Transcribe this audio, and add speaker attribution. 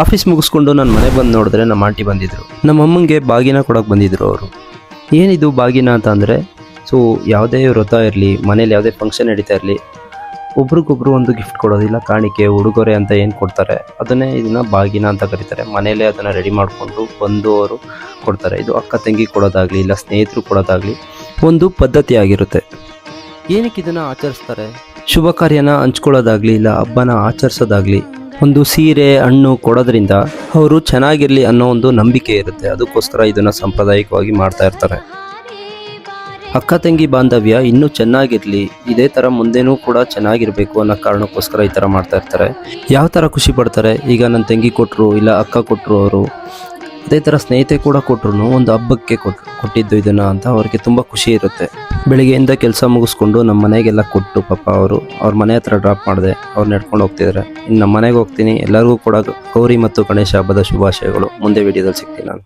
Speaker 1: Office ಮುಗಿಸ್ಕೊಂಡು ನಾನು ಮನೆಗೆ ಬಂದು ನೋಡಿದ್ರೆ ನಮ್ಮ ಆಂಟಿ ಬಂದಿದ್ದರು. ನಮ್ಮ ಅಮ್ಮಂಗೆ ಬಾಗಿನ ಕೊಡೋಕೆ ಬಂದಿದ್ದರು ಅವರು. ಏನಿದು ಬಾಗಿನ ಅಂತ ಅಂದರೆ, ಸೊ ಯಾವುದೇ ವ್ರತ ಇರಲಿ, ಮನೇಲಿ ಯಾವುದೇ ಫಂಕ್ಷನ್ ನಡೀತಾ ಇರಲಿ, ಒಬ್ರಿಗೊಬ್ರು ಒಂದು ಗಿಫ್ಟ್ ಕೊಡೋದಿಲ್ಲ, ಕಾಣಿಕೆ ಉಡುಗೊರೆ ಅಂತ ಏನು ಕೊಡ್ತಾರೆ ಅದನ್ನೇ ಇದನ್ನು ಬಾಗಿನ ಅಂತ ಕರೀತಾರೆ. ಮನೇಲೇ ಅದನ್ನು ರೆಡಿ ಮಾಡಿಕೊಂಡು ಬಂದು ಅವರು ಕೊಡ್ತಾರೆ. ಇದು ಅಕ್ಕ ತಂಗಿ ಕೊಡೋದಾಗಲಿ ಇಲ್ಲ ಸ್ನೇಹಿತರು ಕೊಡೋದಾಗಲಿ ಒಂದು ಪದ್ಧತಿ ಆಗಿರುತ್ತೆ. ಏನಕ್ಕೆ ಇದನ್ನು ಆಚರಿಸ್ತಾರೆ? ಶುಭ ಕಾರ್ಯನ ಹಂಚ್ಕೊಳ್ಳೋದಾಗಲಿ ಇಲ್ಲ ಹಬ್ಬನ ಆಚರಿಸೋದಾಗಲಿ ಒಂದು ಸೀರೆ ಹಣ್ಣು ಕೊಡೋದ್ರಿಂದ ಅವರು ಚೆನ್ನಾಗಿರಲಿ ಅನ್ನೋ ಒಂದು ನಂಬಿಕೆ ಇರುತ್ತೆ. ಅದಕ್ಕೋಸ್ಕರ ಇದನ್ನು ಸಾಂಪ್ರದಾಯಿಕವಾಗಿ ಮಾಡ್ತಾ ಇರ್ತಾರೆ. ಅಕ್ಕ ತಂಗಿ ಬಾಂಧವ್ಯ ಇನ್ನೂ ಚೆನ್ನಾಗಿರಲಿ, ಇದೇ ಥರ ಮುಂದೆನೂ ಕೂಡ ಚೆನ್ನಾಗಿರಬೇಕು ಅನ್ನೋ ಕಾರಣಕ್ಕೋಸ್ಕರ ಈ ಥರ ಮಾಡ್ತಾ ಇರ್ತಾರೆ. ಯಾವ ಥರ ಖುಷಿ ಪಡ್ತಾರೆ, ಈಗ ನನ್ನ ತಂಗಿ ಕೊಟ್ಟರು ಇಲ್ಲ ಅಕ್ಕ ಕೊಟ್ಟರು, ಅವರು ಅದೇ ಥರ ಸ್ನೇಹಿತೆ ಕೂಡ ಕೊಟ್ಟರು ಒಂದು ಹಬ್ಬಕ್ಕೆ ಕೊಟ್ಟಿದ್ದು ಇದನ್ನು ಅಂತ ಅವ್ರಿಗೆ ತುಂಬ ಖುಷಿ ಇರುತ್ತೆ. ಬೆಳಿಗ್ಗೆಯಿಂದ ಕೆಲಸ ಮುಗಿಸ್ಕೊಂಡು ನಮ್ಮ ಮನೆಗೆಲ್ಲ ಕೊಟ್ಟು ಪಾಪ ಅವ್ರ ಮನೆ ಹತ್ರ ಡ್ರಾಪ್ ಮಾಡಿದೆ, ಅವ್ರು ನಡ್ಕೊಂಡು ಹೋಗ್ತಿದ್ದಾರೆ. ಇನ್ನು ನಮ್ಮ ಮನೆಗೆ ಹೋಗ್ತೀನಿ. ಎಲ್ಲರಿಗೂ ಕೂಡ ಗೌರಿ ಮತ್ತು ಗಣೇಶ ಹಬ್ಬದ ಶುಭಾಶಯಗಳು. ಮುಂದೆ ವಿಡಿಯೋದಲ್ಲಿ ಸಿಗ್ತೀನಿ ನಾನು.